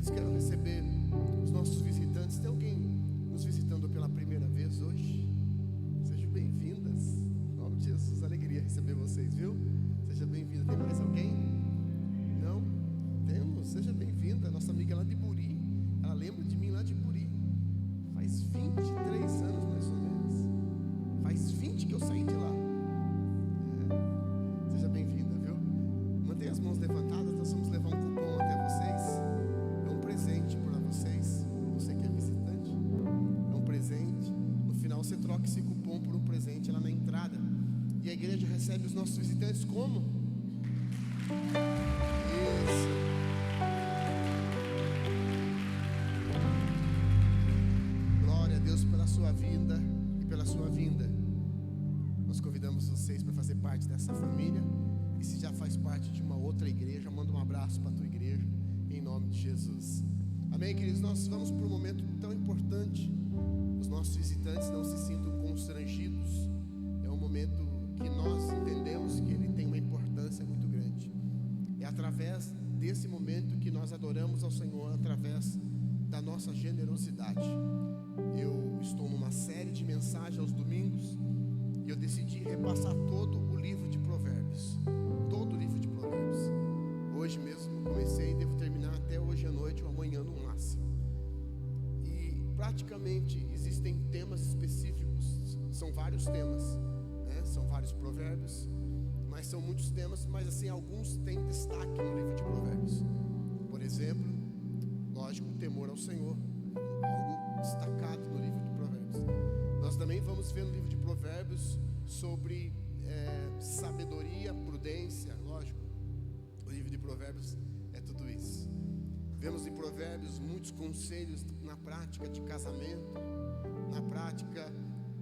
queridos, quero receber os nossos visitantes. Tem alguém nos visitando pela primeira vez hoje? Sejam bem-vindas. Em nome de Jesus, alegria receber vocês, viu? Seja bem-vinda. Tem mais alguém? Não? Temos? Seja bem-vinda. Nossa amiga lá de Buri. Ela lembra de mim lá de Buri. Faz 23 anos mais ou menos. Faz 20 que eu saí de lá. Seja bem-vinda, viu? Mantenha as mãos levantadas. Nós vamos levar um cupom até vocês. É um presente para vocês. Você que é visitante, é um presente. No final você troca esse cupom por um presente lá na entrada. E a igreja recebe os nossos visitantes como? Isso. Glória a Deus pela sua vinda e pela sua vinda. Nós convidamos vocês para fazer parte dessa família. E se já faz parte de uma outra igreja, manda um abraço para a tua igreja, em nome de Jesus. Amém, queridos? Nós vamos para um momento tão importante. Os nossos visitantes não se sintam constrangidos. É um momento que nós entendemos que ele tem uma importância muito grande. É através desse momento que nós adoramos ao Senhor, através da nossa generosidade. Eu estou numa série de mensagens aos domingos e eu decidi repassar todo o livro de Provérbios. Todo o livro de Provérbios. Hoje mesmo comecei e devo terminar até hoje à noite ou amanhã no máximo. E praticamente existem temas específicos. São vários temas, né? São vários provérbios, mas são muitos temas. Mas assim, alguns têm destaque no livro de Provérbios. Por exemplo, lógico, o temor ao Senhor, algo destacado no livro de Provérbios. Nós também vamos ver no livro de Provérbios sobre sabedoria, prudência. Lógico, o livro de Provérbios é tudo isso. Vemos em Provérbios muitos conselhos na prática de casamento, na prática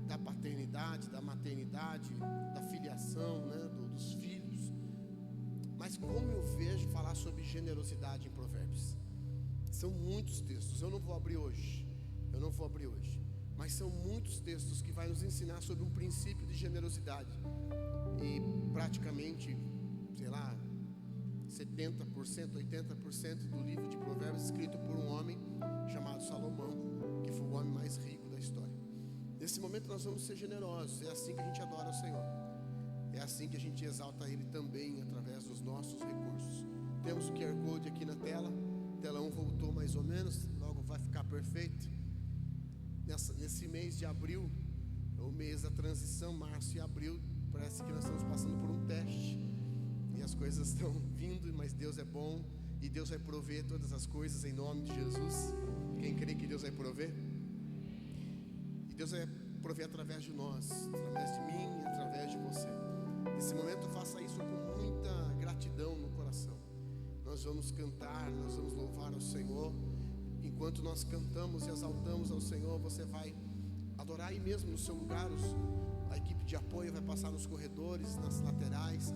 da paternidade, da maternidade, da filiação, né, dos filhos. Mas como eu vejo falar sobre generosidade em Provérbios? São muitos textos. Eu não vou abrir hoje. Mas são muitos textos que vai nos ensinar sobre um princípio de generosidade. E praticamente, 70%, 80% do livro de Provérbios escrito por um homem chamado Salomão, que foi o homem mais rico da história. Nesse momento nós vamos ser generosos. É assim que a gente adora o Senhor. É assim que a gente exalta Ele também, através dos nossos recursos. Temos o QR Code aqui na tela. Tela 1 voltou mais ou menos. Logo vai ficar perfeito. Nesse mês de abril, é o mês da transição, março e abril. Parece que nós estamos passando por um teste. E as coisas estão vindo, mas Deus é bom. E Deus vai prover todas as coisas em nome de Jesus. Quem crê que Deus vai prover? E Deus vai prover através de nós, através de mim e através de você. Nesse momento faça isso com muita gratidão no coração. Nós vamos cantar, nós vamos louvar ao Senhor. Enquanto nós cantamos e exaltamos ao Senhor, você vai adorar aí mesmo no seu lugar. A equipe de apoio vai passar nos corredores, nas laterais.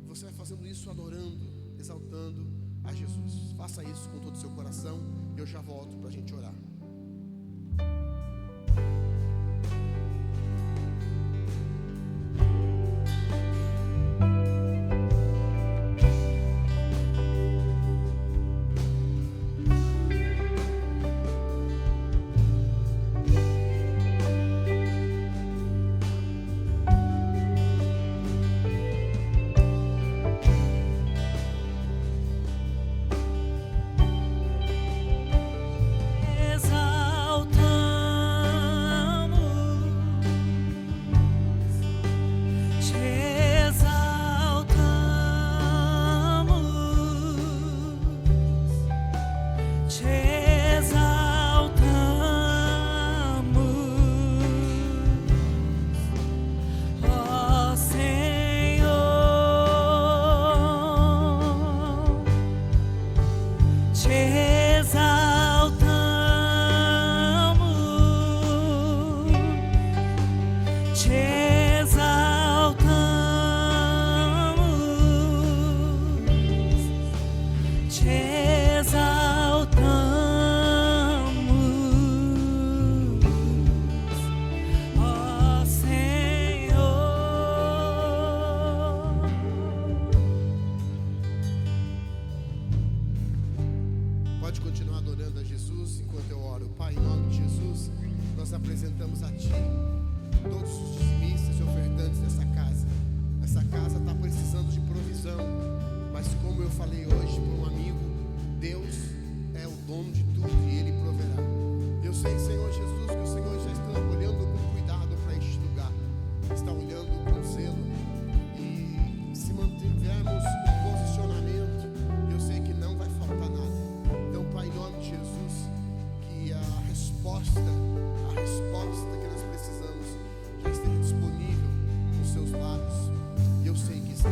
Você vai fazendo isso adorando, exaltando a Jesus. Faça isso com todo o seu coração. Eu já volto para a gente orar. Jesus, nós apresentamos a Ti todos os dizimistas e ofertantes dessa casa. Essa casa está precisando de provisão, mas como eu falei hoje para um amigo, Deus é o dono de tudo e Ele proverá. Eu sei, Senhor Jesus, que o Senhor já está olhando com cuidado para este lugar, está olhando com zelo, e se mantivermos um posicionamento, eu sei que não vai faltar nada. Então, Pai, em nome de Jesus, que a resposta que nós precisamos já esteja disponível nos seus lábios, e eu sei que está.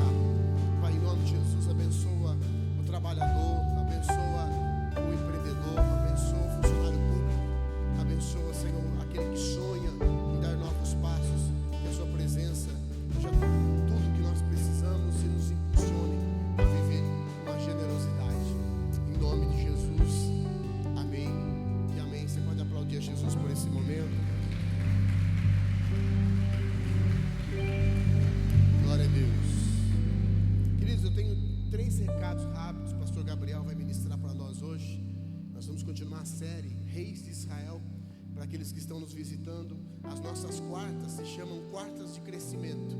Pai, em nome de Jesus, abençoa o trabalhador, abençoa o empreendedor, abençoa o funcionário público, abençoa, Senhor, aquele que sonha em dar novos passos, que a sua presença já tudo que nós precisamos e nos impulsione a viver uma generosidade. Em nome de Jesus, amém e amém. Você pode aplaudir a Jesus por esse momento. Glória a Deus. Queridos, eu tenho 3 recados rápidos. O pastor Gabriel vai ministrar para nós hoje. Nós vamos continuar a série Reis de Israel. Para aqueles que estão nos visitando, as nossas quartas se chamam quartas de crescimento,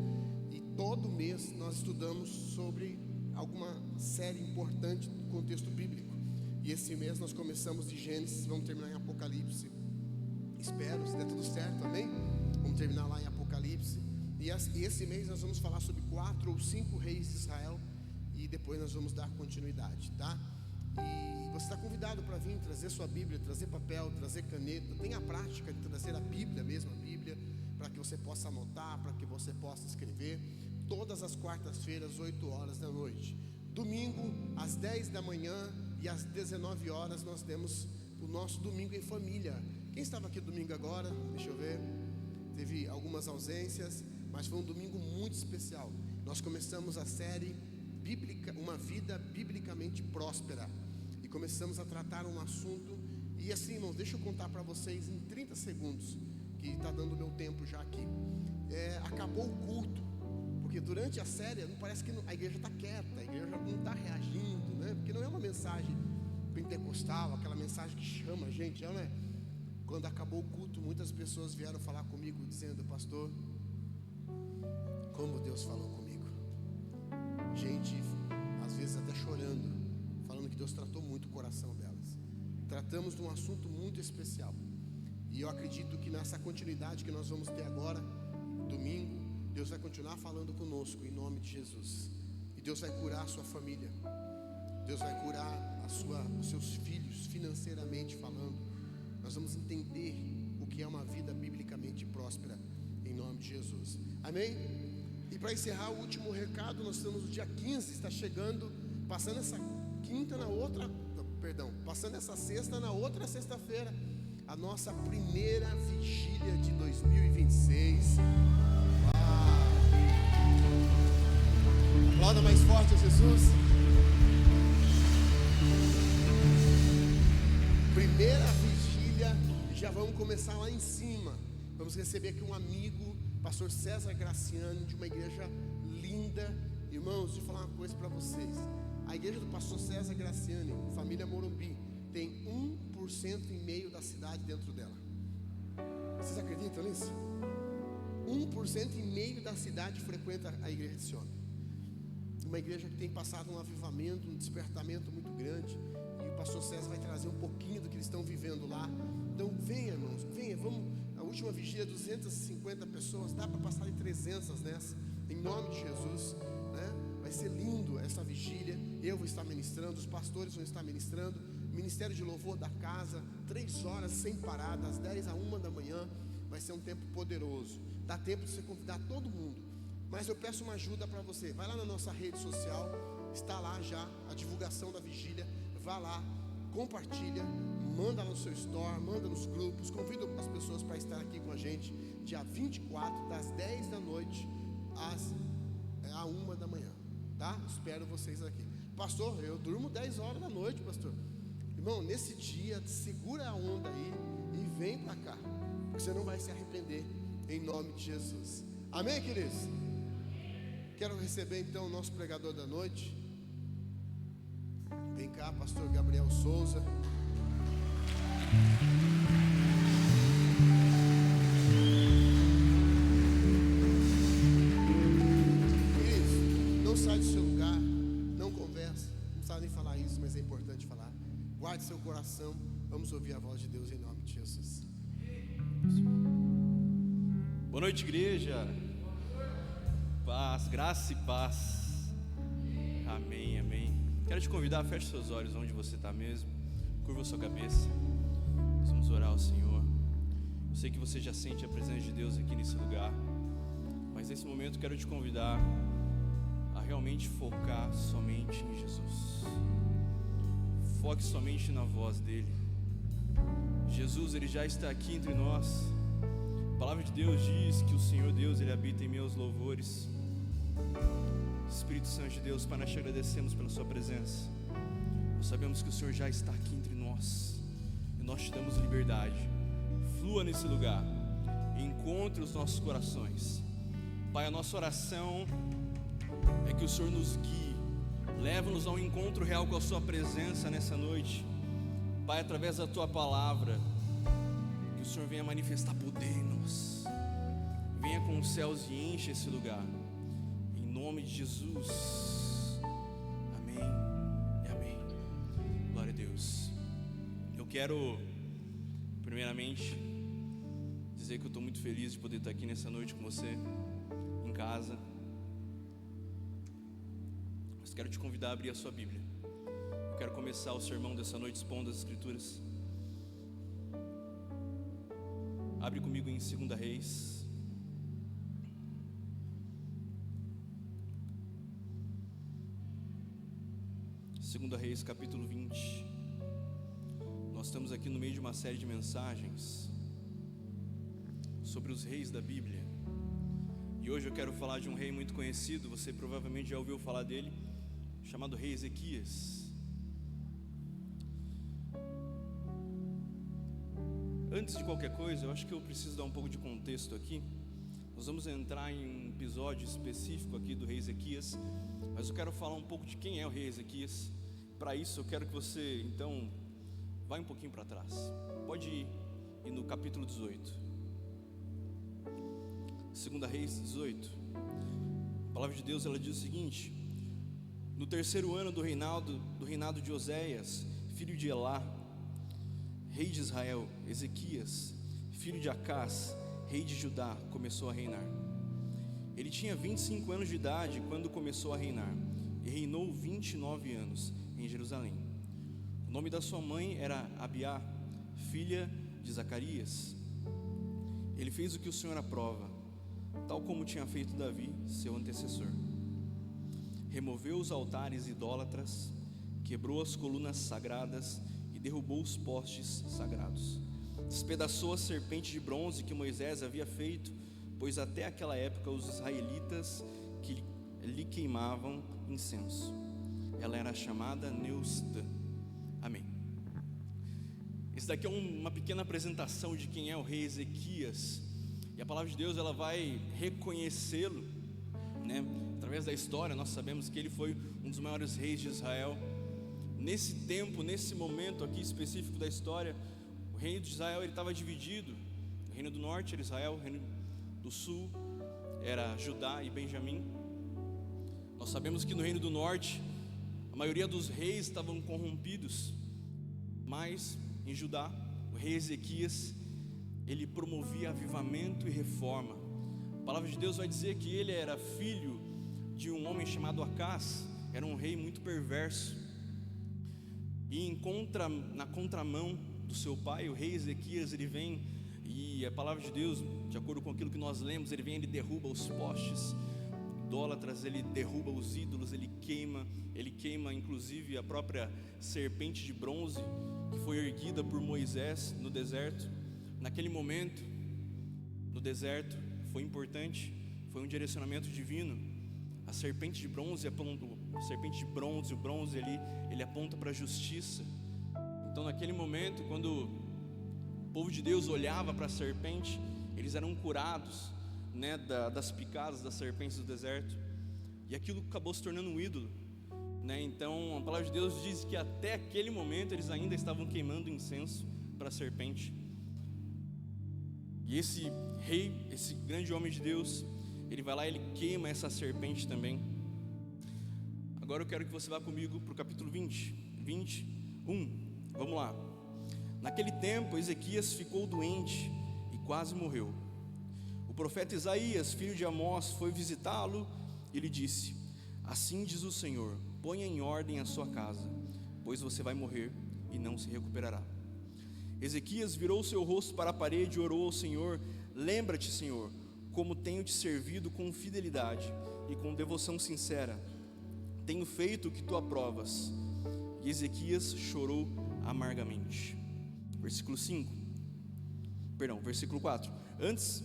e todo mês nós estudamos sobre alguma série importante do contexto bíblico. E esse mês nós começamos de Gênesis, vamos terminar em Apocalipse. Espero, se der tudo certo, amém? Vamos terminar lá em Apocalipse. E esse mês nós vamos falar sobre 4 ou 5 reis de Israel, e depois nós vamos dar continuidade, tá? E você está convidado para vir trazer sua Bíblia, trazer papel, trazer caneta. Tenha a prática de trazer a Bíblia, a mesma Bíblia, para que você possa anotar, para que você possa escrever. Todas as quartas-feiras, 8 horas da noite. Domingo, às 10 da manhã e às 19 horas, nós temos o nosso domingo em família. Quem estava aqui domingo agora? Deixa eu ver. Teve algumas ausências, mas foi um domingo muito especial. Nós começamos a série Bíblica, uma vida biblicamente próspera, e começamos a tratar um assunto. E assim, irmãos, deixa eu contar para vocês em 30 segundos, que está dando meu tempo já aqui. Acabou o culto, porque durante a série não parece que a igreja está quieta, a igreja não está reagindo, né? Porque não é uma mensagem pentecostal, aquela mensagem que chama a gente, não é? Quando acabou o culto, muitas pessoas vieram falar comigo dizendo: pastor, como Deus falou comigo. Gente, às vezes até chorando, falando que Deus tratou muito o coração delas. Tratamos de um assunto muito especial, e eu acredito que nessa continuidade que nós vamos ter agora, domingo, Deus vai continuar falando conosco em nome de Jesus. E Deus vai curar a sua família, Deus vai curar os seus filhos financeiramente falando. Nós vamos entender o que é uma vida biblicamente próspera em nome de Jesus, amém? E para encerrar, o último recado, nós estamos no dia 15, está chegando, passando essa sexta na outra sexta-feira, a nossa primeira vigília de 2026. Aplauda mais forte a Jesus. Primeira vigília, já vamos começar lá em cima. Vamos receber aqui um amigo, pastor César Graciani, de uma igreja linda. Irmãos, deixa eu falar uma coisa para vocês. A igreja do pastor César Graciani, família Morumbi, tem 1,5% da cidade dentro dela. Vocês acreditam nisso? 1,5% da cidade frequenta a igreja de Siona. Uma igreja que tem passado um avivamento, um despertamento muito grande. E o pastor César vai trazer um pouquinho do que eles estão vivendo lá. Então venha, irmãos, venha, vamos. A última vigília, 250 pessoas, dá para passar de 300 nessa, em nome de Jesus, né? Vai ser lindo essa vigília. Eu vou estar ministrando, os pastores vão estar ministrando, Ministério de Louvor da casa, 3 horas sem parar, das 10 a 1 da manhã. Vai ser um tempo poderoso, dá tempo de você convidar todo mundo. Mas eu peço uma ajuda para você. Vai lá na nossa rede social, está lá já a divulgação da vigília. Vá lá, compartilha, manda no seu store, manda nos grupos, convida as pessoas para estar aqui com a gente dia 24, das 10 da noite à 1 da manhã, tá? Espero vocês aqui. Pastor, eu durmo 10 horas da noite, pastor. Irmão, nesse dia, segura a onda aí e vem para cá, porque você não vai se arrepender, em nome de Jesus. Amém, queridos? Quero receber então o nosso pregador da noite. Vem cá, pastor Gabriel Souza. sai do seu lugar, não conversa, não precisa nem falar isso, mas é importante falar. Guarde seu coração, vamos ouvir a voz de Deus em nome de Jesus. Boa noite, igreja. Paz, graça e paz. Amém, amém. Quero te convidar, feche seus olhos onde você está mesmo, curva sua cabeça. Nós vamos orar ao Senhor. Eu sei que você já sente a presença de Deus aqui nesse lugar, mas nesse momento quero te convidar a realmente focar somente em Jesus. Foque somente na voz dele. Jesus, ele já está aqui entre nós. A palavra de Deus diz que o Senhor Deus, ele habita em meus louvores. Espírito Santo de Deus, Pai, nós te agradecemos pela sua presença. Nós sabemos que o Senhor já está aqui entre nós e nós te damos liberdade. Flua nesse lugar, encontre os nossos corações. Pai, a nossa oração é que o Senhor nos guie, leva-nos ao encontro real com a sua presença nessa noite. Pai, através da tua palavra, que o Senhor venha manifestar poder em nós. Venha com os céus e enche esse lugar. Em nome de Jesus. Amém e amém. Glória a Deus. Eu quero, primeiramente, dizer que eu estou muito feliz de poder estar aqui nessa noite com você, em casa. Mas quero te convidar a abrir a sua Bíblia. Eu quero começar o sermão dessa noite expondo as Escrituras. Abre comigo em 2 Reis. Segunda Reis, capítulo 20. Nós estamos aqui no meio de uma série de mensagens sobre os reis da Bíblia. E hoje eu quero falar de um rei muito conhecido, você provavelmente já ouviu falar dele, chamado rei Ezequias. Antes de qualquer coisa, eu acho que eu preciso dar um pouco de contexto aqui. Nós vamos entrar em um episódio específico aqui do rei Ezequias, mas eu quero falar um pouco de quem é o rei Ezequias. Para isso eu quero que você, então, vai um pouquinho para trás. Pode ir no capítulo 18. 2 Reis 18. A palavra de Deus, ela diz o seguinte: no terceiro ano do reinado de Oséias, filho de Elá, rei de Israel, Ezequias, filho de Acás, rei de Judá, começou a reinar. Ele tinha 25 anos de idade quando começou a reinar, e reinou 29 anos em Jerusalém. O nome da sua mãe era Abiá, filha de Zacarias. Ele fez o que o Senhor aprova, tal como tinha feito Davi, seu antecessor. Removeu os altares idólatras, quebrou as colunas sagradas e derrubou os postes sagrados. Despedaçou a serpente de bronze que Moisés havia feito, pois até aquela época os israelitas que lhe queimavam incenso. Ela era chamada Neusta. Amém. Esse daqui é uma pequena apresentação de quem é o rei Ezequias. E a palavra de Deus, ela vai reconhecê-lo, né? Através da história nós sabemos que ele foi um dos maiores reis de Israel. Nesse tempo, nesse momento aqui específico da história, o reino de Israel estava dividido. O reino do norte era Israel, o reino do sul era Judá e Benjamim. Nós sabemos que no reino do norte a maioria dos reis estavam corrompidos, mas em Judá o rei Ezequias, ele promovia avivamento e reforma. A palavra de Deus vai dizer que ele era filho de um homem chamado Acás, era um rei muito perverso. E na contramão do seu pai, o rei Ezequias, ele vem, e a palavra de Deus, de acordo com aquilo que nós lemos, ele derruba os postes idólatras, ele derruba os ídolos, ele queima inclusive a própria serpente de bronze que foi erguida por Moisés no deserto. Naquele momento, no deserto, foi importante, foi um direcionamento divino. A serpente de bronze, o bronze ele aponta para a justiça. Então naquele momento, quando o povo de Deus olhava para a serpente, eles eram curados, né, das picadas das serpentes do deserto. E aquilo acabou se tornando um ídolo, né? Então a palavra de Deus diz que até aquele momento eles ainda estavam queimando incenso para a serpente. E esse rei, esse grande homem de Deus, ele vai lá e ele queima essa serpente também. Agora eu quero que você vá comigo para o capítulo 21. Vamos lá. Naquele tempo, Ezequias ficou doente e quase morreu. O profeta Isaías, filho de Amós, foi visitá-lo e lhe disse: assim diz o Senhor, ponha em ordem a sua casa, pois você vai morrer e não se recuperará. Ezequias virou seu rosto para a parede e orou ao Senhor: lembra-te, Senhor, como tenho te servido com fidelidade e com devoção sincera. Tenho feito o que tu aprovas. E Ezequias chorou amargamente. Versículo 4. Antes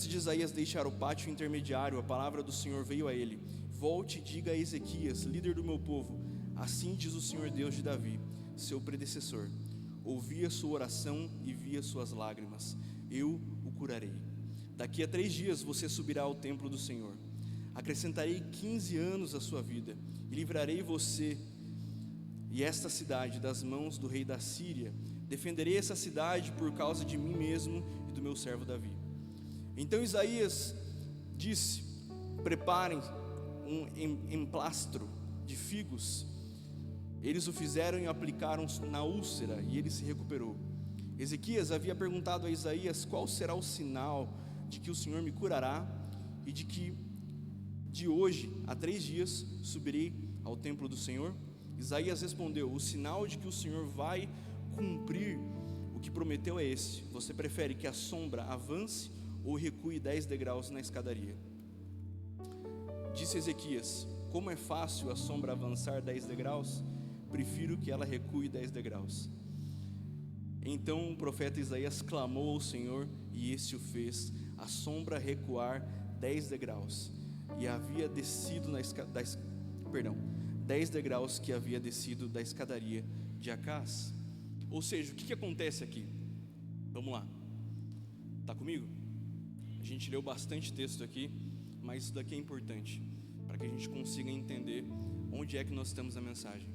de Isaías deixar o pátio intermediário, a palavra do Senhor veio a ele: volte e diga a Ezequias, líder do meu povo: assim diz o Senhor Deus de Davi, seu predecessor: ouvi a sua oração e vi as suas lágrimas, eu o curarei. Daqui a 3 dias você subirá ao templo do Senhor. Acrescentarei 15 anos à sua vida e livrarei você e esta cidade das mãos do rei da Síria. Defenderei essa cidade por causa de mim mesmo e do meu servo Davi. Então Isaías disse: preparem um emplastro de figos. Eles o fizeram e aplicaram na úlcera, e ele se recuperou. Ezequias havia perguntado a Isaías: qual será o sinal de que o Senhor me curará e de que de hoje a 3 dias subirei ao templo do Senhor? Isaías respondeu: o sinal de que o Senhor vai cumprir o que prometeu é esse: você prefere que a sombra avance ou recue 10 degraus na escadaria? Disse Ezequias: como é fácil a sombra avançar 10 degraus, prefiro que ela recue 10 degraus. Então o profeta Isaías clamou ao Senhor, e esse o fez, a sombra recuar 10 degraus, e havia descido 10 degraus que havia descido da escadaria de Acás. Ou seja, o que acontece aqui? Vamos lá, está comigo? A gente leu bastante texto aqui, mas isso daqui é importante, para que a gente consiga entender onde é que nós estamos na mensagem.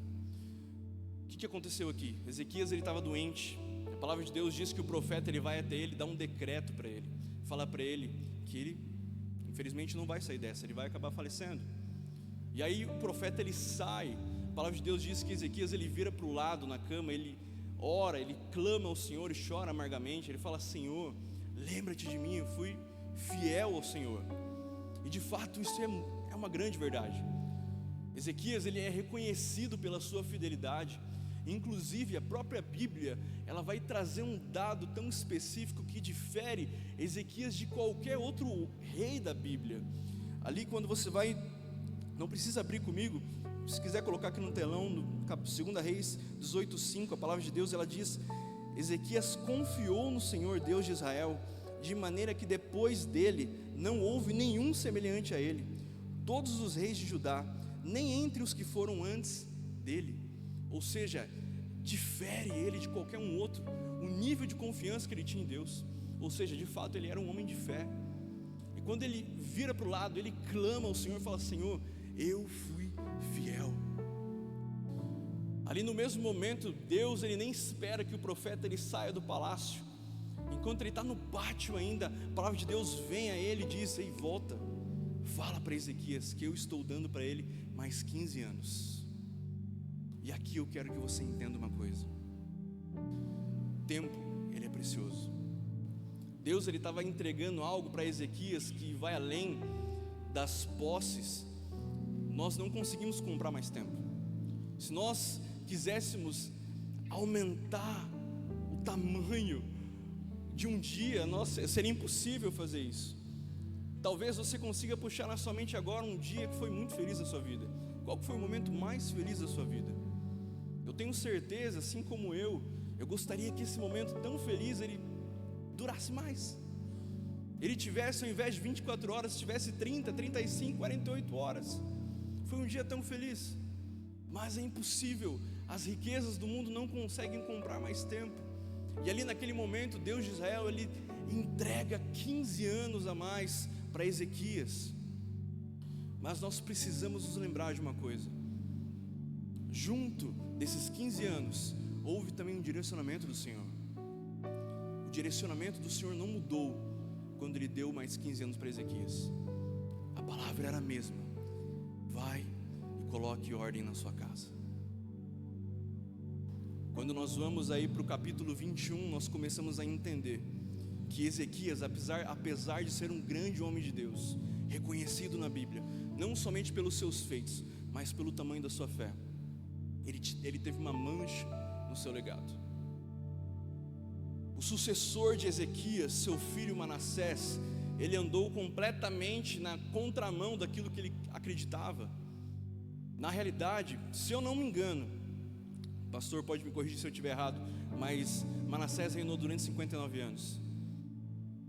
O que aconteceu aqui? Ezequias, ele estava doente. A palavra de Deus diz que o profeta, ele vai até ele, dá um decreto para ele, fala para ele que ele infelizmente não vai sair dessa, ele vai acabar falecendo. E aí o profeta, ele sai. A palavra de Deus diz que Ezequias, ele vira para o lado na cama, ele ora, ele clama ao Senhor e chora amargamente. Ele fala: Senhor, lembra-te de mim, eu fui fiel ao Senhor. E de fato isso é uma grande verdade. Ezequias, ele é reconhecido pela sua fidelidade. Inclusive a própria Bíblia, ela vai trazer um dado tão específico que difere Ezequias de qualquer outro rei da Bíblia. Ali quando você vai, não precisa abrir comigo, se quiser colocar aqui no telão, no 2 Reis 18:5, a palavra de Deus, ela diz: Ezequias confiou no Senhor Deus de Israel, de maneira que depois dele não houve nenhum semelhante a ele, todos os reis de Judá, nem entre os que foram antes dele. Ou seja, difere ele de qualquer um outro, o nível de confiança que ele tinha em Deus. Ou seja, de fato ele era um homem de fé. E quando ele vira para o lado, ele clama ao Senhor e fala: Senhor, eu fui fiel. Ali no mesmo momento, Deus, ele nem espera que o profeta ele saia do palácio. Enquanto ele está no pátio ainda, a palavra de Deus vem a ele e diz: ei, volta, fala para Ezequias que eu estou dando para ele mais 15 anos. E aqui eu quero que você entenda uma coisa: o tempo, ele é precioso. Deus, ele estava entregando algo para Ezequias que vai além das posses. Nós não conseguimos comprar mais tempo. Se nós quiséssemos aumentar o tamanho de um dia, seria impossível fazer isso. Talvez você consiga puxar na sua mente agora um dia que foi muito feliz na sua vida. Qual foi o momento mais feliz da sua vida? Eu tenho certeza, assim como eu gostaria que esse momento tão feliz, ele durasse mais. Ele tivesse, ao invés de 24 horas, tivesse 30, 35, 48 horas. Foi um dia tão feliz. Mas é impossível, as riquezas do mundo não conseguem comprar mais tempo. E ali naquele momento, Deus de Israel, ele entrega 15 anos a mais para Ezequias. Mas nós precisamos nos lembrar de uma coisa: junto desses 15 anos, houve também um direcionamento do Senhor. O direcionamento do Senhor não mudou quando Ele deu mais 15 anos para Ezequias. A palavra era a mesma: vai coloque ordem na sua casa. Quando nós vamos aí para o capítulo 21, nós começamos a entender que Ezequias, apesar de ser um grande homem de Deus, reconhecido na Bíblia, não somente pelos seus feitos, mas pelo tamanho da sua fé, ele teve uma mancha no seu legado. O sucessor de Ezequias, seu filho Manassés, ele andou completamente na contramão daquilo que ele acreditava. Na realidade, se eu não me engano, o pastor pode me corrigir se eu estiver errado, mas Manassés reinou durante 59 anos.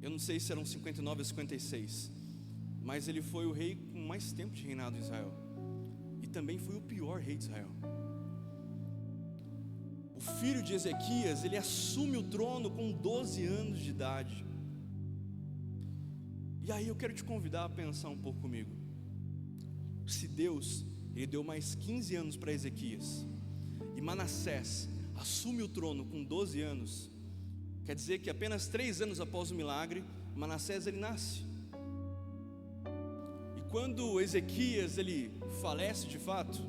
Eu não sei se eram 59 ou 56, mas ele foi o rei com mais tempo de reinado em Israel, e também foi o pior rei de Israel. O filho de Ezequias, ele assume o trono com 12 anos de idade. E aí eu quero te convidar a pensar um pouco comigo. Se Deus, ele deu mais 15 anos para Ezequias, e Manassés assume o trono com 12 anos, quer dizer que apenas 3 anos após o milagre, Manassés ele nasce. E quando Ezequias ele falece de fato,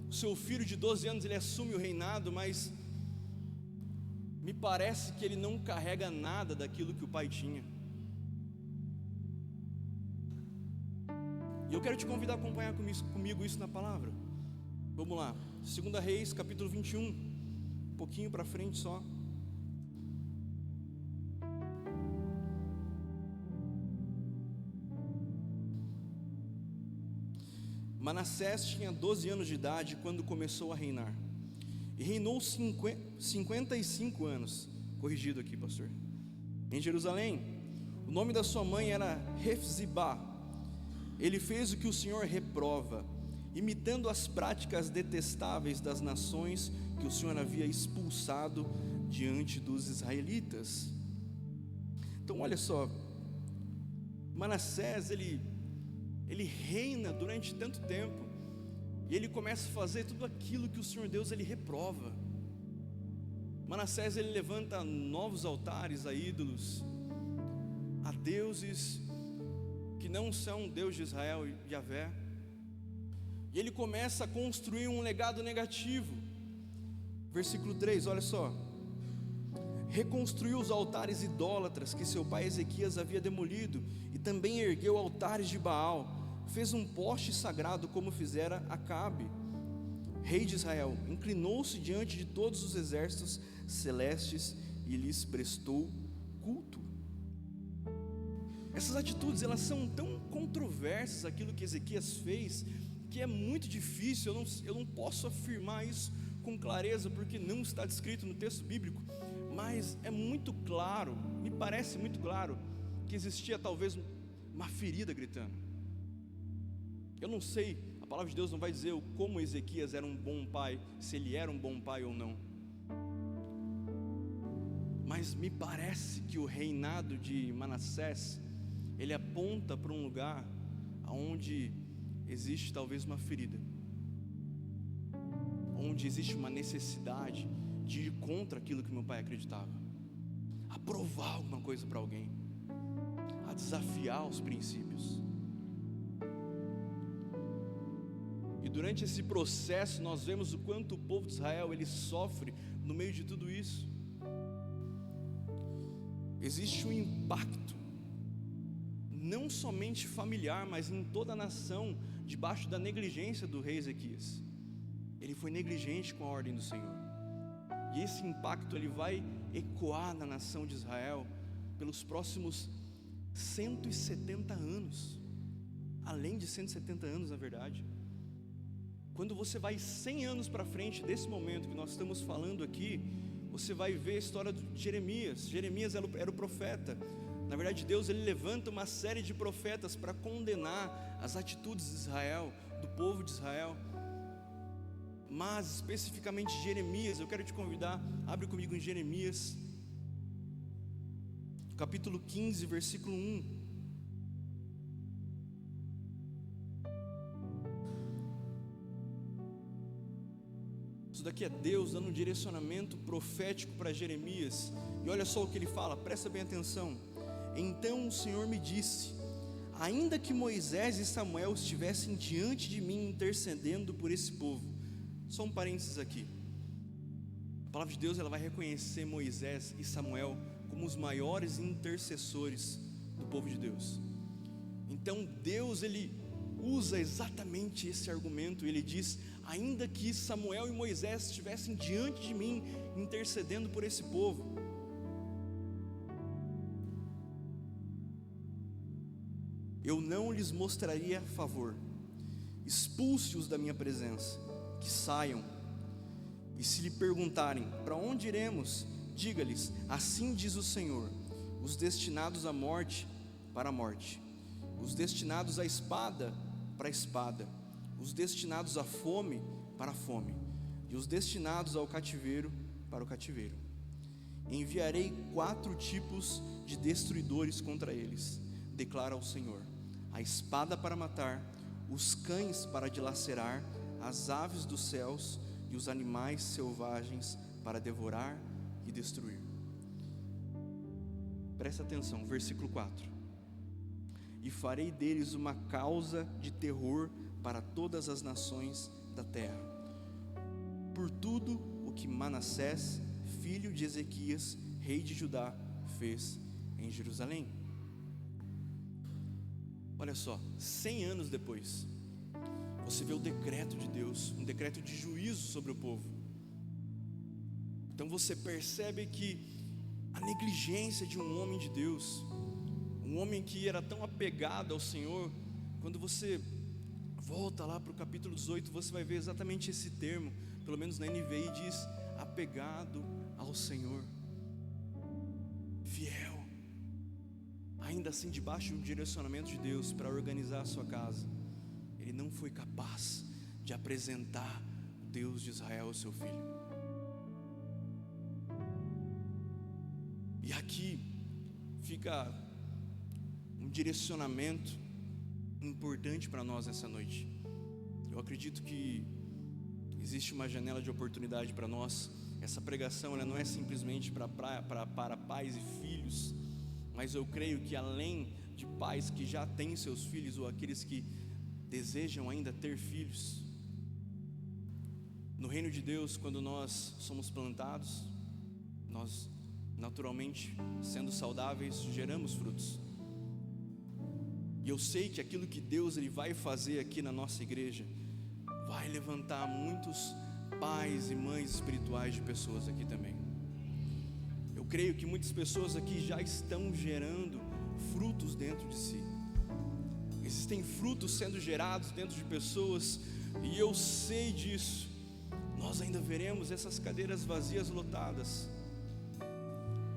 o seu filho de 12 anos ele assume o reinado, mas me parece que ele não carrega nada daquilo que o pai tinha. E eu quero te convidar a acompanhar comigo isso na palavra. Vamos lá, 2 Reis, capítulo 21, um pouquinho para frente só. Manassés tinha 12 anos de idade quando começou a reinar, e reinou 55 anos, corrigido aqui, pastor, em Jerusalém. O nome da sua mãe era Hefzibá. Ele fez o que o Senhor reprova, imitando as práticas detestáveis das nações que o Senhor havia expulsado diante dos israelitas. Então olha só, Manassés ele reina durante tanto tempo, e ele começa a fazer tudo aquilo que o Senhor Deus ele reprova. Manassés ele levanta novos altares a ídolos, a deuses que não são Deus de Israel e Yahvé, e ele começa a construir um legado negativo. Versículo 3, olha só: reconstruiu os altares idólatras que seu pai Ezequias havia demolido, e também ergueu altares de Baal. Fez um poste sagrado como fizera Acabe, rei de Israel. Inclinou-se diante de todos os exércitos celestes e lhes prestou culto. Essas atitudes, elas são tão controversas, aquilo que Ezequias fez, que é muito difícil, eu não posso afirmar isso com clareza, porque não está descrito no texto bíblico, mas é muito claro, me parece muito claro, que existia talvez uma ferida gritando. Eu não sei, a palavra de Deus não vai dizer como Ezequias era um bom pai, se ele era um bom pai ou não, mas me parece que o reinado de Manassés, ele aponta para um lugar onde existe talvez uma ferida, onde existe uma necessidade de ir contra aquilo que meu pai acreditava, a provar alguma coisa para alguém, a desafiar os princípios. E durante esse processo nós vemos o quanto o povo de Israel ele sofre no meio de tudo isso. Existe um impacto, não somente familiar, mas em toda a nação, debaixo da negligência do rei Ezequias. Ele foi negligente com a ordem do Senhor, e esse impacto ele vai ecoar na nação de Israel pelos próximos 170 anos, além de 170 anos na verdade. Quando você vai 100 anos para frente desse momento que nós estamos falando aqui, você vai ver a história de Jeremias. Jeremias era o profeta. Na verdade, Deus ele levanta uma série de profetas para condenar as atitudes de Israel, do povo de Israel. Mas especificamente Jeremias, eu quero te convidar, abre comigo em Jeremias, capítulo 15, versículo 1. Isso daqui é Deus dando um direcionamento profético para Jeremias. E olha só o que ele fala, presta bem atenção. Então o Senhor me disse: ainda que Moisés e Samuel estivessem diante de mim intercedendo por esse povo. Só um parênteses aqui. A palavra de Deus, ela vai reconhecer Moisés e Samuel como os maiores intercessores do povo de Deus. Então Deus, ele usa exatamente esse argumento. Ele diz: ainda que Samuel e Moisés estivessem diante de mim intercedendo por esse povo, eu não lhes mostraria favor. Expulse-os da minha presença, que saiam. E se lhe perguntarem: para onde iremos? Diga-lhes: assim diz o Senhor: os destinados à morte, para a morte; os destinados à espada, para a espada; os destinados à fome, para a fome; e os destinados ao cativeiro, para o cativeiro. Enviarei 4 tipos de destruidores contra eles, declara o Senhor: a espada para matar, os cães para dilacerar, as aves dos céus e os animais selvagens para devorar e destruir. Presta atenção, versículo 4: e farei deles uma causa de terror para todas as nações da terra, por tudo o que Manassés, filho de Ezequias, rei de Judá, fez em Jerusalém. Olha só, 100 anos depois, você vê o decreto de Deus, um decreto de juízo sobre o povo. Então você percebe que a negligência de um homem de Deus, um homem que era tão apegado ao Senhor, quando você volta lá para o capítulo 18, você vai ver exatamente esse termo, pelo menos na NVI diz: apegado ao Senhor, fiel, ainda assim debaixo de um direcionamento de Deus para organizar a sua casa. Ele não foi capaz de apresentar o Deus de Israel ao seu filho. E aqui fica um direcionamento importante para nós nessa noite. Eu acredito que existe uma janela de oportunidade para nós. Essa pregação, ela não é simplesmente para pais e filhos, mas eu creio que além de pais que já têm seus filhos, ou aqueles que desejam ainda ter filhos, no reino de Deus, quando nós somos plantados, nós naturalmente, sendo saudáveis, geramos frutos. E eu sei que aquilo que Deus ele vai fazer aqui na nossa igreja vai levantar muitos pais e mães espirituais de pessoas aqui também. Eu creio que muitas pessoas aqui já estão gerando frutos dentro de si. Existem frutos sendo gerados dentro de pessoas, e eu sei disso. Nós ainda veremos essas cadeiras vazias lotadas.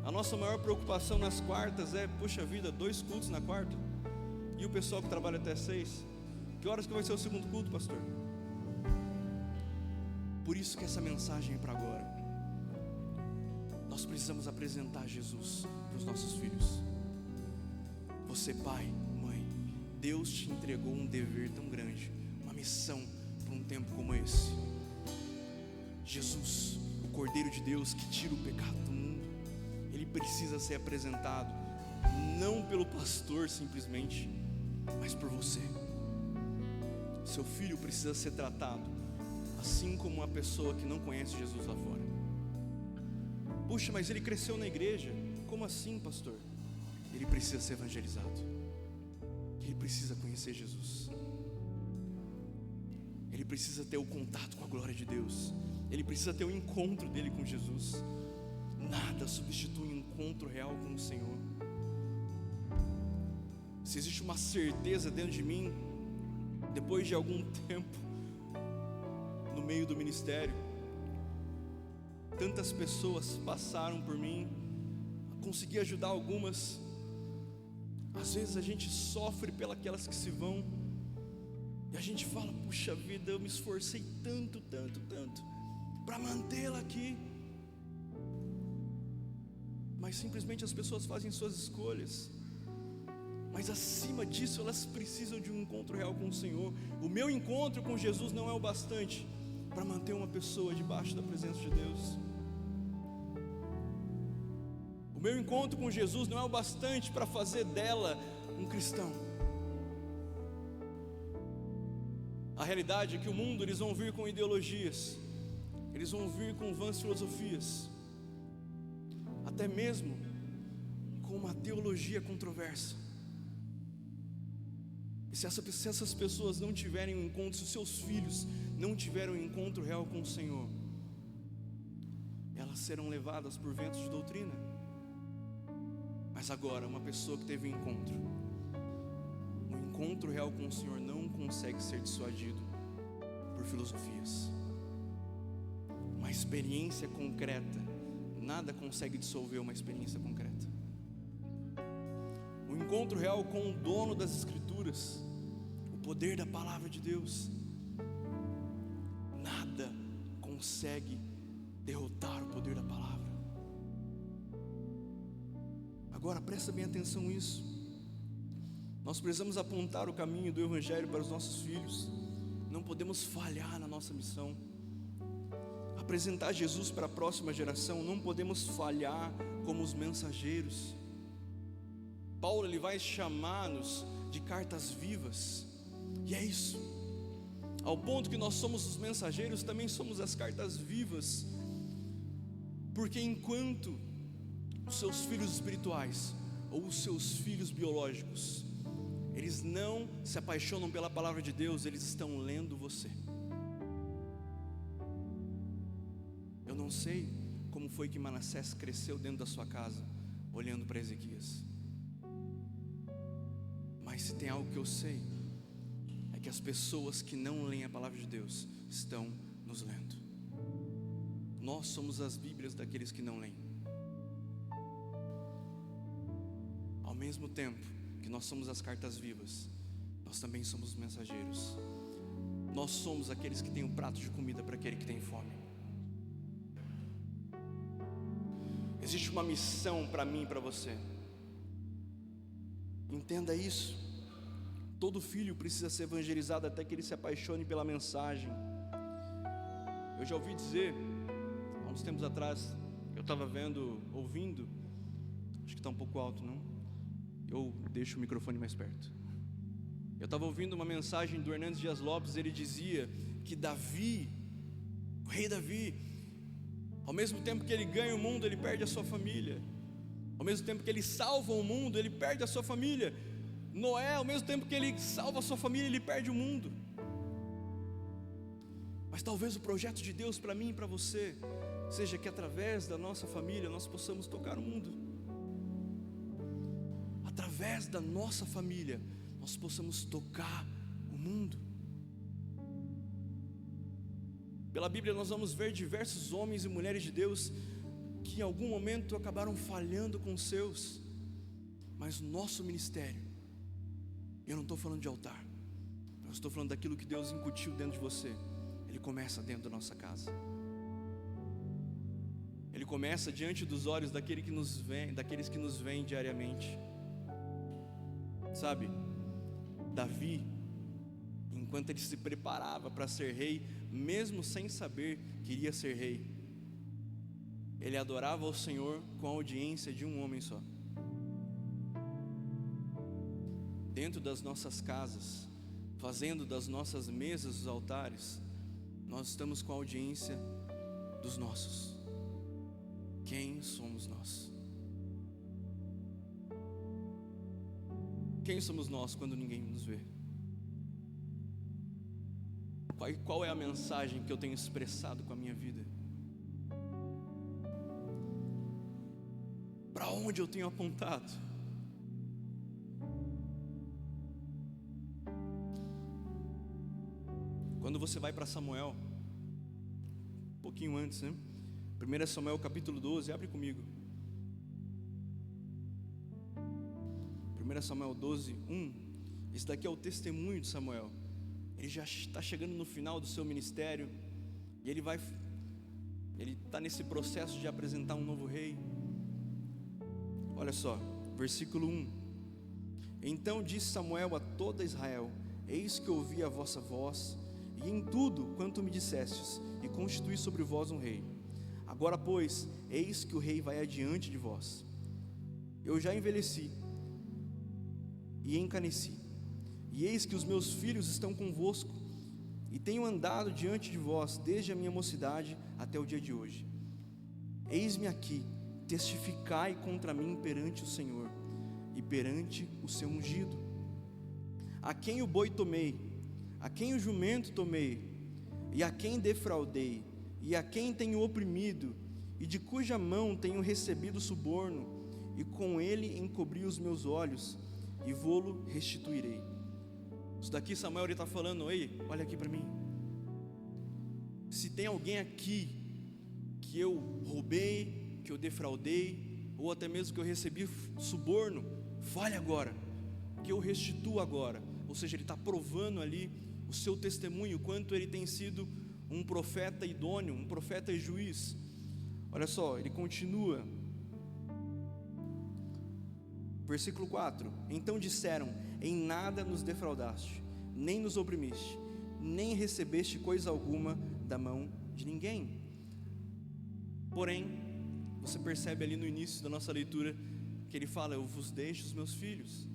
A nossa maior preocupação nas quartas é: puxa vida, 2 cultos na quarta, e o pessoal que trabalha até 6, que horas que vai ser o segundo culto, pastor? Por isso que essa mensagem é para agora. Nós precisamos apresentar Jesus para os nossos filhos. Você, pai, mãe, Deus te entregou um dever tão grande, uma missão para um tempo como esse. Jesus, o Cordeiro de Deus que tira o pecado do mundo, ele precisa ser apresentado, não pelo pastor simplesmente, mas por você. Seu filho precisa ser tratado assim como uma pessoa que não conhece Jesus lá fora. Puxa, mas ele cresceu na igreja. Como assim, pastor? Ele precisa ser evangelizado, ele precisa conhecer Jesus, ele precisa ter o contato com a glória de Deus, ele precisa ter o encontro dele com Jesus. Nada substitui um encontro real com o Senhor. Se existe uma certeza dentro de mim, depois de algum tempo no meio do ministério, tantas pessoas passaram por mim, consegui ajudar algumas. Às vezes a gente sofre pelas que se vão, e a gente fala: puxa vida, eu me esforcei tanto para mantê-la aqui, mas simplesmente as pessoas fazem suas escolhas. Mas acima disso, elas precisam de um encontro real com o Senhor. O meu encontro com Jesus não é o bastante para manter uma pessoa debaixo da presença de Deus. O meu encontro com Jesus não é o bastante para fazer dela um cristão. A realidade é que o mundo, eles vão vir com ideologias, eles vão vir com vãs filosofias, até mesmo com uma teologia controversa. E se essas pessoas não tiverem um encontro, se os seus filhos não tiverem um encontro real com o Senhor, elas serão levadas por ventos de doutrina. Mas agora, uma pessoa que teve um encontro real com o Senhor, não consegue ser dissuadido por filosofias. Uma experiência concreta, nada consegue dissolver uma experiência concreta. O encontro real com o dono das Escrituras, o poder da palavra de Deus, nada consegue derrotar o poder da palavra. Agora presta bem atenção nisso. Nós precisamos apontar o caminho do Evangelho para os nossos filhos. Não podemos falhar na nossa missão. Apresentar Jesus para a próxima geração, não podemos falhar como os mensageiros. Paulo, ele vai chamar-nos de cartas vivas, e é isso. Ao ponto que nós somos os mensageiros, também somos as cartas vivas, porque enquanto os seus filhos espirituais ou os seus filhos biológicos, eles não se apaixonam pela palavra de Deus, eles estão lendo você. Eu não sei como foi que Manassés cresceu dentro da sua casa, olhando para Ezequias, mas se tem algo que eu sei, é que as pessoas que não leem a palavra de Deus estão nos lendo. Nós somos as Bíblias daqueles que não leem. Ao mesmo tempo que nós somos as cartas vivas, nós também somos os mensageiros. Nós somos aqueles que têm um prato de comida para aquele que tem fome. Existe uma missão para mim e para você. Entenda isso. Todo filho precisa ser evangelizado até que ele se apaixone pela mensagem. Eu já ouvi dizer, há uns tempos atrás, eu estava ouvindo, acho que está um pouco alto, não? Eu deixo o microfone mais perto. Eu estava ouvindo uma mensagem do Hernandes Dias Lopes. Ele dizia que Davi, o rei Davi, ao mesmo tempo que ele ganha o mundo, ele perde a sua família. Ao mesmo tempo que ele salva o mundo, ele perde a sua família. Noé, ao mesmo tempo que ele salva a sua família, ele perde o mundo. Mas talvez o projeto de Deus para mim e para você seja que através da nossa família nós possamos tocar o mundo. Através da nossa família nós possamos tocar o mundo. Pela Bíblia nós vamos ver diversos homens e mulheres de Deus que em algum momento acabaram falhando com os seus. Mas o nosso ministério, eu não estou falando de altar, eu estou falando daquilo que Deus incutiu dentro de você. Ele começa dentro da nossa casa. Ele começa diante dos olhos daqueles que nos veem diariamente. Sabe, Davi, enquanto ele se preparava para ser rei, mesmo sem saber que iria ser rei, ele adorava ao Senhor com a audiência de um homem só. Dentro das nossas casas, fazendo das nossas mesas os altares, nós estamos com a audiência dos nossos. Quem somos nós? Quem somos nós quando ninguém nos vê? Qual é a mensagem que eu tenho expressado com a minha vida? Para onde eu tenho apontado? Quando você vai para Samuel, um pouquinho antes, né? 1 Samuel capítulo 12, abre comigo. 1 Samuel 12, 1. Esse daqui é o testemunho de Samuel. Ele já está chegando no final do seu ministério, e ele está nesse processo de apresentar um novo rei. Olha só, versículo 1. Então disse Samuel a toda Israel: eis que ouvi a vossa voz, e em tudo quanto me dissestes, e constituí sobre vós um rei. Agora pois, eis que o rei vai adiante de vós. Eu já envelheci e encaneci, e eis que os meus filhos estão convosco, e tenho andado diante de vós desde a minha mocidade até o dia de hoje. Eis-me aqui, testificai contra mim perante o Senhor e perante o seu ungido. A quem o boi tomei, a quem o jumento tomei, e a quem defraudei, e a quem tenho oprimido, e de cuja mão tenho recebido suborno, e com ele encobri os meus olhos, e vô-lo restituirei. Isso daqui Samuel está falando: ei, olha aqui para mim. Se tem alguém aqui que eu roubei, que eu defraudei, ou até mesmo que eu recebi suborno, fale agora, que eu restituo agora. Ou seja, ele está provando ali o seu testemunho, quanto ele tem sido um profeta idôneo, um profeta e juiz. Olha só, ele continua, versículo 4: então disseram: em nada nos defraudaste, nem nos oprimiste, nem recebeste coisa alguma da mão de ninguém. Porém, você percebe ali no início da nossa leitura, que ele fala: eu vos deixo os meus filhos.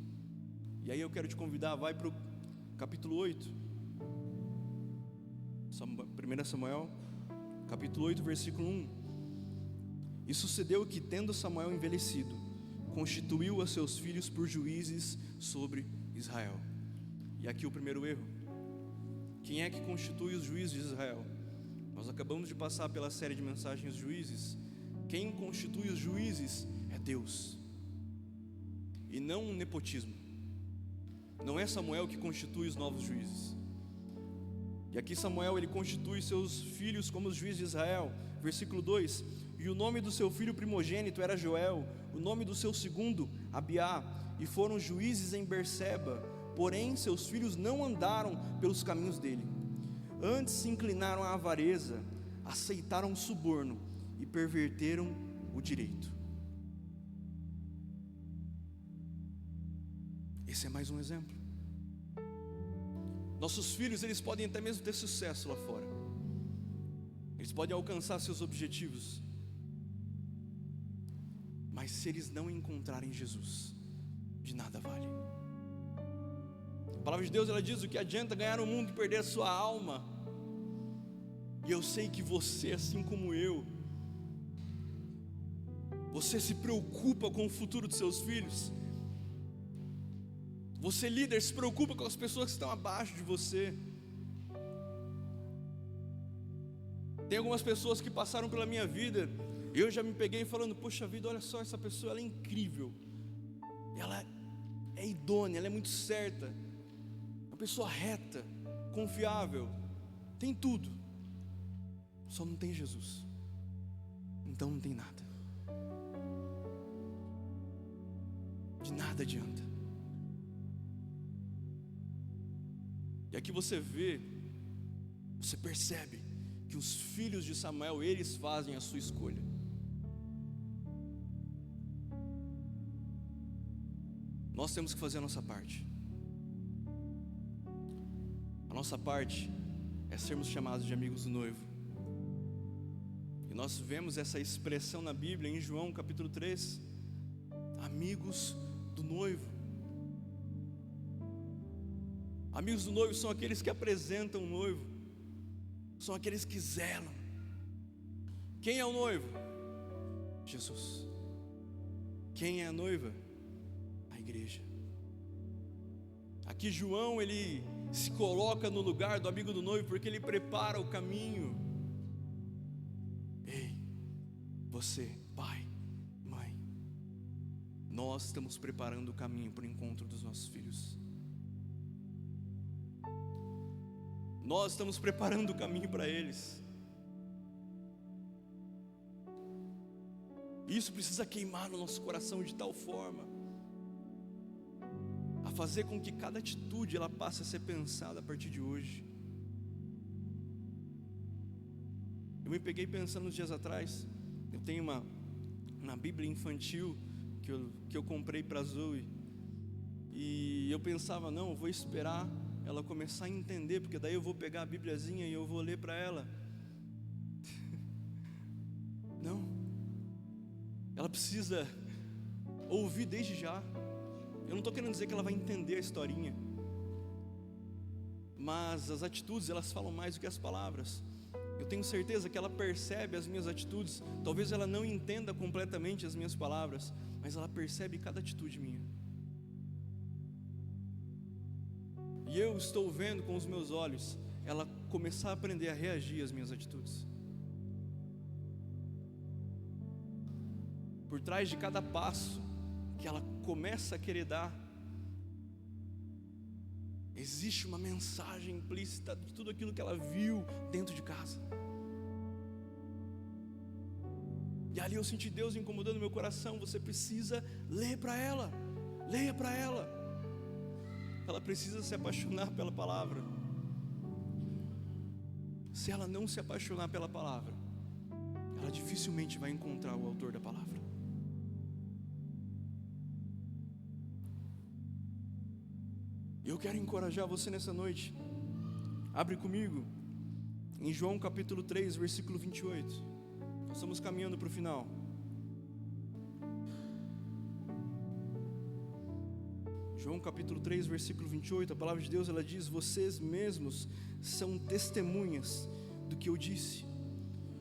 E aí eu quero te convidar, vai para o capítulo 8, 1 Samuel, capítulo 8, versículo 1. E sucedeu que, tendo Samuel envelhecido, constituiu a seus filhos por juízes sobre Israel. E aqui o primeiro erro: quem é que constitui os juízes de Israel? Nós acabamos de passar pela série de mensagens juízes. Quem constitui os juízes é Deus, e não um nepotismo. Não é Samuel que constitui os novos juízes. E aqui Samuel, ele constitui seus filhos como os juízes de Israel. Versículo 2: e o nome do seu filho primogênito era Joel, o nome do seu segundo Abiá, e foram juízes em Berseba. Porém seus filhos não andaram pelos caminhos dele, antes se inclinaram à avareza, aceitaram o suborno e perverteram o direito. Esse é mais um exemplo. Nossos filhos, eles podem até mesmo ter sucesso lá fora, eles podem alcançar seus objetivos, mas se eles não encontrarem Jesus, de nada vale. A palavra de Deus, ela diz: o que adianta ganhar o mundo e perder a sua alma? E eu sei que você, assim como eu, você se preocupa com o futuro dos seus filhos. Você, líder, se preocupa com as pessoas que estão abaixo de você. Tem algumas pessoas que passaram pela minha vida, eu já me peguei falando: poxa vida, olha só, essa pessoa, ela é incrível, ela é idônea, ela é muito certa, uma pessoa reta, confiável, tem tudo, só não tem Jesus. Então não tem nada, de nada adianta. E aqui você percebe que os filhos de Samuel, eles fazem a sua escolha. Nós temos que fazer a nossa parte. A nossa parte é sermos chamados de amigos do noivo. E nós vemos essa expressão na Bíblia, em João capítulo 3, amigos do noivo. Amigos do noivo são aqueles que apresentam o noivo, são aqueles que zelam. Quem é o noivo? Jesus. Quem é a noiva? A igreja. Aqui João, ele se coloca no lugar do amigo do noivo, porque ele prepara o caminho. Ei, você, pai, mãe, nós estamos preparando o caminho para o encontro dos nossos filhos. Nós estamos preparando o caminho para eles. Isso precisa queimar no nosso coração de tal forma a fazer com que cada atitude ela passe a ser pensada a partir de hoje. Eu me peguei pensando uns dias atrás. Eu tenho uma Bíblia infantil que eu comprei para a Zoe, e eu pensava: não, eu vou esperar ela começar a entender, porque daí eu vou pegar a Bíbliazinha e eu vou ler para ela. Não, ela precisa ouvir desde já. Eu não estou querendo dizer que ela vai entender a historinha, mas as atitudes, elas falam mais do que as palavras. Eu tenho certeza que ela percebe as minhas atitudes. Talvez ela não entenda completamente as minhas palavras, mas ela percebe cada atitude minha. E eu estou vendo com os meus olhos ela começar a aprender a reagir às minhas atitudes. Por trás de cada passo que ela começa a querer dar, existe uma mensagem implícita de tudo aquilo que ela viu dentro de casa. E ali eu senti Deus incomodando meu coração. Você precisa ler para ela, leia para ela. Ela precisa se apaixonar pela palavra. Se ela não se apaixonar pela palavra, ela dificilmente vai encontrar o autor da palavra. Eu quero encorajar você nessa noite. Abre comigo em João capítulo 3, versículo 28. Nós estamos caminhando para o final. João capítulo 3, versículo 28, a palavra de Deus, ela diz: vocês mesmos são testemunhas do que eu disse.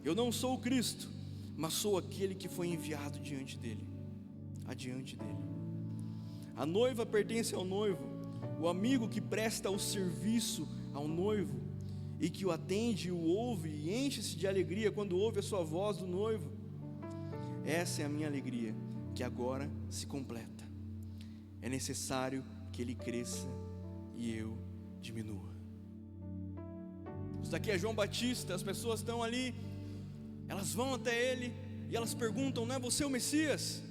Eu não sou o Cristo, mas sou aquele que foi enviado adiante dele. A noiva pertence ao noivo. O amigo que presta o serviço ao noivo e que o atende, o ouve e enche-se de alegria quando ouve a sua voz do noivo. Essa é a minha alegria, que agora se completa. É necessário que ele cresça e eu diminua. Isso daqui é João Batista. As pessoas estão ali, elas vão até ele e elas perguntam: não é você o Messias?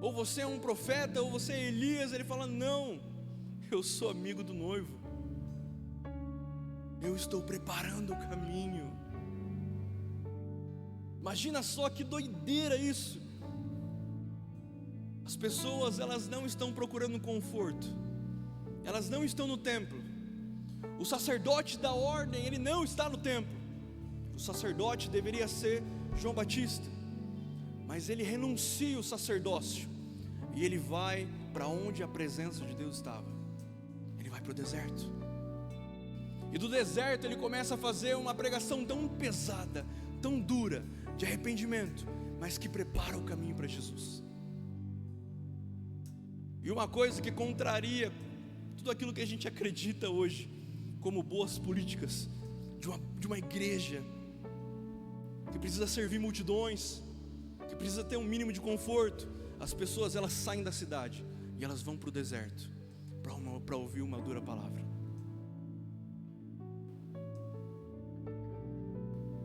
Ou você é um profeta, ou você é Elias? Ele fala: não, eu sou amigo do noivo. Eu estou preparando o caminho. Imagina só que doideira isso. As pessoas, elas não estão procurando conforto, elas não estão no templo. O sacerdote da ordem, ele não está no templo. O sacerdote deveria ser João Batista, mas ele renuncia o sacerdócio e ele vai para onde a presença de Deus estava. Ele vai para o deserto. E do deserto ele começa a fazer uma pregação tão pesada, tão dura, de arrependimento, mas que prepara o caminho para Jesus. E uma coisa que contraria tudo aquilo que a gente acredita hoje como boas políticas de uma igreja que precisa servir multidões, que precisa ter um mínimo de conforto. As pessoas, elas saem da cidade e elas vão para o deserto para ouvir uma dura palavra.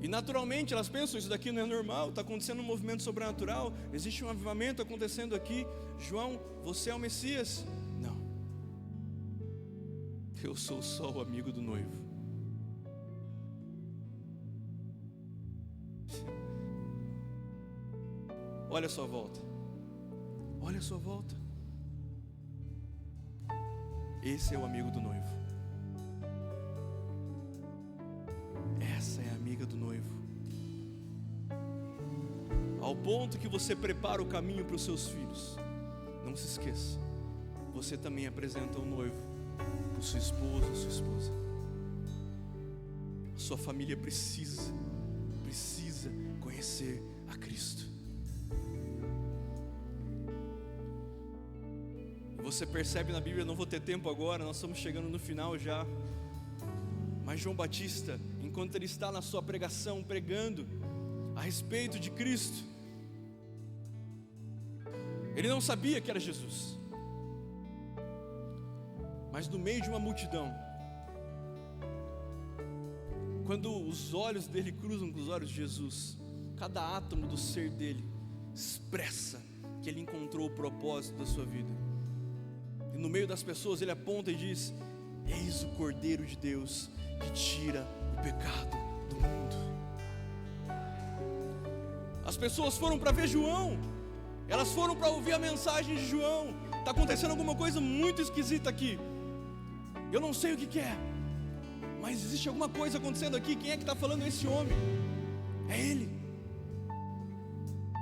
E naturalmente elas pensam: isso daqui não é normal, está acontecendo um movimento sobrenatural, existe um avivamento acontecendo aqui. João, você é o Messias? Não, eu sou só o amigo do noivo. Olha a sua volta, olha a sua volta. Esse é o amigo do noivo. Essa é a amiga do noivo. Ao ponto que você prepara o caminho para os seus filhos. Não se esqueça, você também apresenta o noivo para sua esposa, sua esposa. Sua família precisa conhecer a Cristo. Você percebe na Bíblia, não vou ter tempo agora, nós estamos chegando no final já. Mas João Batista, enquanto ele está na sua pregação, pregando a respeito de Cristo, ele não sabia que era Jesus. Mas no meio de uma multidão, quando os olhos dele cruzam com os olhos de Jesus, cada átomo do ser dele expressa que ele encontrou o propósito da sua vida. E no meio das pessoas ele aponta e diz: eis o Cordeiro de Deus que tira o pecado do mundo. As pessoas foram para ver João, elas foram para ouvir a mensagem de João. Está acontecendo alguma coisa muito esquisita aqui. Eu não sei o que é, mas existe alguma coisa acontecendo aqui. Quem é que está falando? Esse homem, é ele.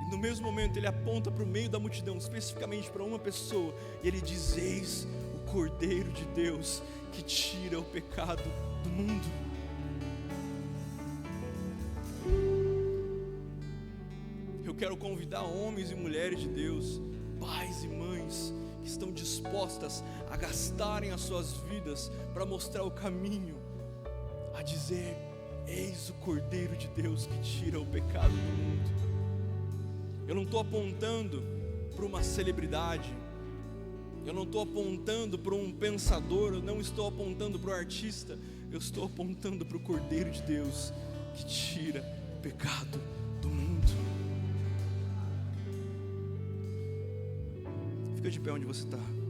E no mesmo momento ele aponta para o meio da multidão, especificamente para uma pessoa, e ele diz: eis o Cordeiro de Deus que tira o pecado do mundo. Eu quero convidar homens e mulheres de Deus, pais e mães, que estão dispostas a gastarem as suas vidas para mostrar o caminho, a dizer: eis o Cordeiro de Deus que tira o pecado do mundo. Eu não estou apontando para uma celebridade, eu não estou apontando para um pensador, eu não estou apontando para o artista, eu estou apontando para o Cordeiro de Deus que tira o pecado do mundo. Fica de pé onde você está.